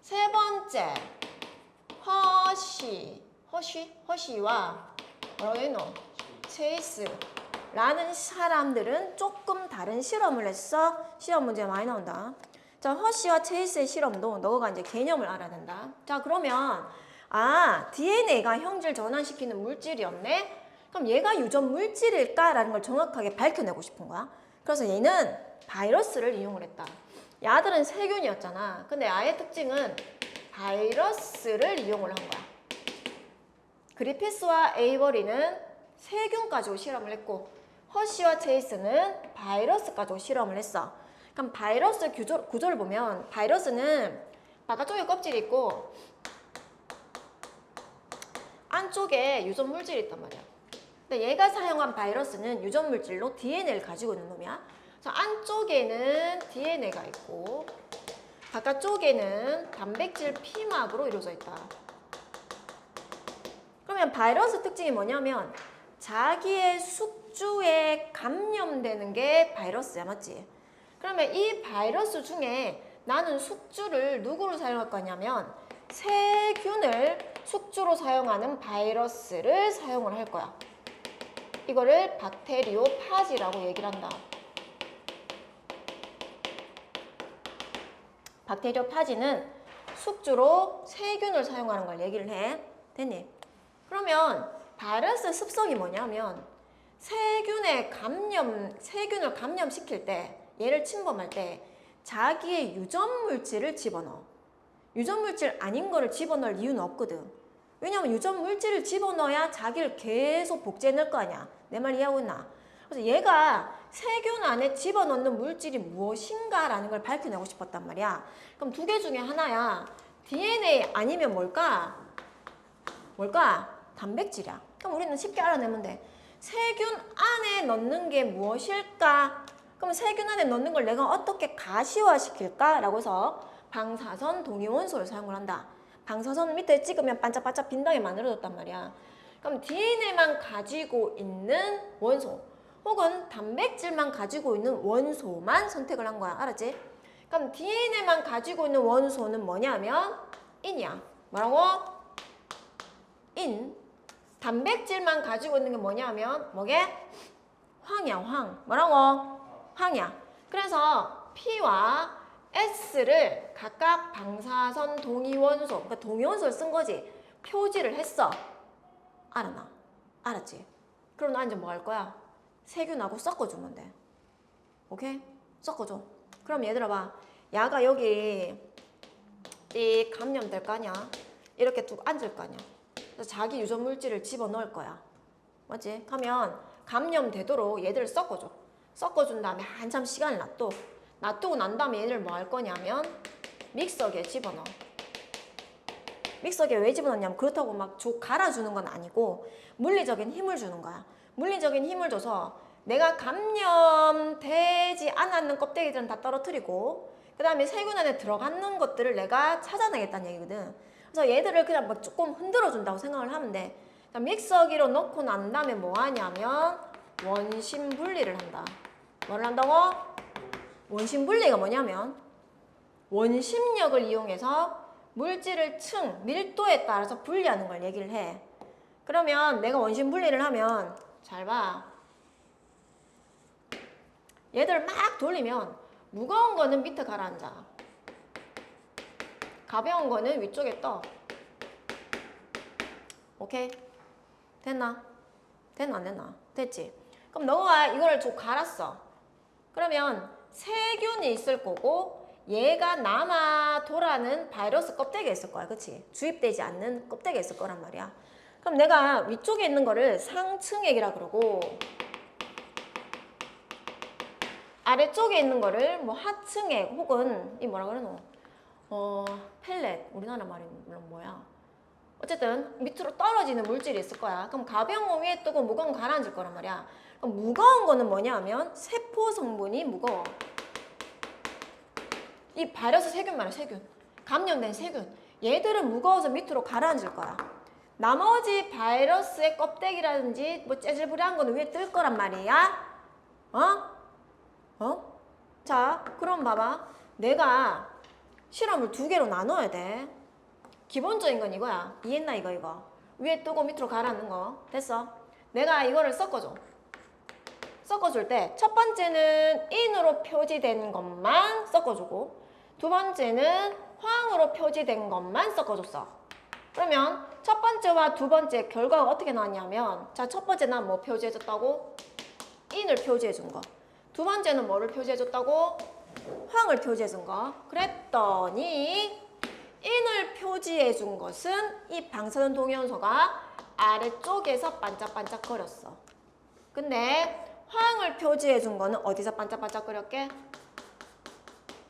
세 번째, 허쉬와 뭐라고 했노? 체이스라는 사람들은 조금 다른 실험을 했어. 시험 문제 많이 나온다. 자, 허쉬와 체이스의 실험도 너가 이제 개념을 알아야 된다. 자, 그러면 DNA가 형질 전환시키는 물질이었네? 그럼 얘가 유전 물질일까라는 걸 정확하게 밝혀내고 싶은 거야. 그래서 얘는 바이러스를 이용을 했다. 야들은 세균이었잖아. 근데 아의 특징은 바이러스를 이용을 한 거야. 그리피스와 에이버리는 세균 가지고 실험을 했고 허쉬와 체이스는 바이러스 가지고 실험을 했어. 그럼 바이러스 구조를 보면 바이러스는 바깥쪽에 껍질이 있고 안쪽에 유전 물질이 있단 말이야. 근데 얘가 사용한 바이러스는 유전 물질로 DNA를 가지고 있는 놈이야. 그래서 안쪽에는 DNA가 있고 바깥쪽에는 단백질 피막으로 이루어져 있다. 그러면 바이러스 특징이 뭐냐면 자기의 숙주에 감염되는 게 바이러스야, 맞지? 그러면 이 바이러스 중에 나는 숙주를 누구로 사용할 거냐면 세균을 숙주로 사용하는 바이러스를 사용을 할 거야. 이거를 박테리오파지라고 얘기를 한다. 박테리오파지는 숙주로 세균을 사용하는 걸 얘기를 해. 됐니? 그러면 바이러스 습성이 뭐냐면 세균을 감염시킬 때, 얘를 침범할 때 자기의 유전 물질을 집어넣어. 유전 물질 아닌 거를 집어넣을 이유는 없거든. 왜냐면 유전 물질을 집어넣어야 자기를 계속 복제해 넣을 거 아니야. 내 말 이해하고 있나? 그래서 얘가 세균 안에 집어넣는 물질이 무엇인가라는 걸 밝혀내고 싶었단 말이야. 그럼 두 개 중에 하나야. DNA 아니면 뭘까? 단백질이야. 그럼 우리는 쉽게 알아내면 돼. 세균 안에 넣는 게 무엇일까? 그럼 세균 안에 넣는 걸 내가 어떻게 가시화시킬까? 라고 해서 방사선 동위원소를 사용을 한다. 방사선 밑에 찍으면 반짝반짝 빛나게 만들어졌단 말이야. 그럼 DNA만 가지고 있는 원소 혹은 단백질만 가지고 있는 원소만 선택을 한 거야. 알았지? 그럼 DNA만 가지고 있는 원소는 뭐냐면 인이야. 뭐라고? 인. 단백질만 가지고 있는 게 뭐냐면 뭐게? 황이야, 황. 뭐라고? 황이야. 그래서 P와 S를 각각 방사선 동위원소, 그러니까 동위원소를 쓴 거지. 표지를 했어. 알았나? 알았지? 그럼 나 이제 뭐 할 거야? 세균하고 섞어주면 돼. 오케이? 섞어줘. 그럼 얘들아 봐. 야가 여기 이 감염될 거 아니야? 이렇게 쭉 앉을 거 아니야? 그래서 자기 유전 물질을 집어넣을 거야. 맞지? 하면 감염되도록 얘들을 섞어줘. 섞어준 다음에 한참 시간을 놔두고 난 다음에 얘를 뭐 할 거냐면 믹서기에 집어넣어. 믹서기에 왜 집어넣냐면 그렇다고 막 갈아주는 건 아니고 물리적인 힘을 주는 거야. 물리적인 힘을 줘서 내가 감염되지 않았는 껍데기들은 다 떨어뜨리고 그 다음에 세균 안에 들어가는 것들을 내가 찾아내겠다는 얘기거든. 그래서 얘들을 그냥 뭐 조금 흔들어 준다고 생각을 하면 돼. 믹서기로 넣고 난 다음에 뭐 하냐면 원심 분리를 한다. 뭘 한다고? 원심 분리가 뭐냐면 원심력을 이용해서 물질을 밀도에 따라서 분리하는 걸 얘기를 해. 그러면 내가 원심 분리를 하면 잘 봐. 얘들을 막 돌리면 무거운 거는 밑에 가라앉아. 가벼운 거는 위쪽에 떠. 오케이? 됐나? 됐나 안 됐나? 됐지? 그럼 너가 이거를 좀 갈았어. 그러면 세균이 있을 거고 얘가 남아 돌아는 바이러스 껍데기가 있을 거야. 그치? 주입되지 않는 껍데기가 있을 거란 말이야. 그럼 내가 위쪽에 있는 거를 상층액이라 그러고 아래쪽에 있는 거를 뭐 하층액 혹은 이 뭐라 그러노? 펠렛. 우리나라 말은 뭐야? 어쨌든 밑으로 떨어지는 물질이 있을 거야. 그럼 가벼운 거 위에 뜨고 무거운 거 가라앉을 거란 말이야. 그럼 무거운 거는 뭐냐 하면 세포 성분이 무거워. 이 바이러스 세균 말이야, 세균. 감염된 세균. 얘들은 무거워서 밑으로 가라앉을 거야. 나머지 바이러스의 껍데기라든지 뭐 째질부리한 거는 위에 뜰 거란 말이야. 자, 그럼 봐봐. 내가 실험을 2개로 나눠야 돼. 기본적인 건 이거야. 이해했나 이거. 위에 뜨고 밑으로 가라앉는 거. 됐어? 내가 이거를 섞어줘. 섞어줄 때 첫 번째는 in으로 표지된 것만 섞어주고 두 번째는 황으로 표지된 것만 섞어줬어. 그러면 첫 번째와 두 번째 결과가 어떻게 나왔냐면 자, 첫 번째 난 뭐 표지해줬다고? in을 표지해준 거. 두 번째는 뭐를 표지해줬다고? 황을 표지해준 거. 그랬더니 in을 표지해준 것은 이 방사선 동위원소가 아래쪽에서 반짝반짝거렸어. 근데 황을 표지해준 거는 어디서 반짝반짝거렸게?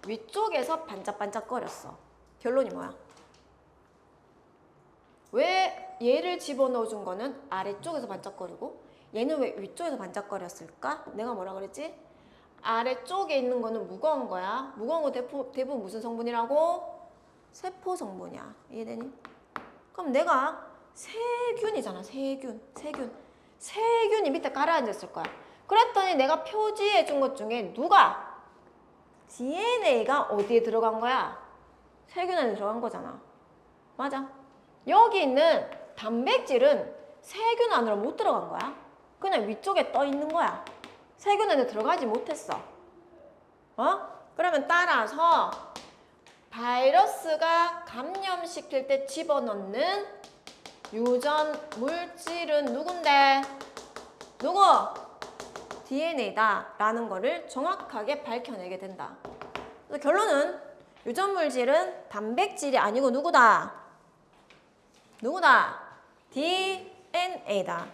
위쪽에서 반짝반짝거렸어. 결론이 뭐야? 왜 얘를 집어넣어준 거는 아래쪽에서 반짝거리고 얘는 왜 위쪽에서 반짝거렸을까? 내가 뭐라 그랬지? 아래쪽에 있는 거는 무거운 거야. 무거운 거 대부분 무슨 성분이라고? 세포 성분이야. 이해되니? 그럼 내가 세균이잖아. 세균이 밑에 가라앉았을 거야. 그랬더니 내가 표지해 준 것 중에 누가? DNA가 어디에 들어간 거야? 세균 안에 들어간 거잖아. 맞아. 여기 있는 단백질은 세균 안으로 못 들어간 거야. 그냥 위쪽에 떠 있는 거야. 세균 안에 들어가지 못했어. 그러면 따라서 바이러스가 감염시킬 때 집어넣는 유전 물질은 누군데? 누구? DNA다 라는 거를 정확하게 밝혀내게 된다. 그래서 결론은 유전 물질은 단백질이 아니고 누구다? DNA다.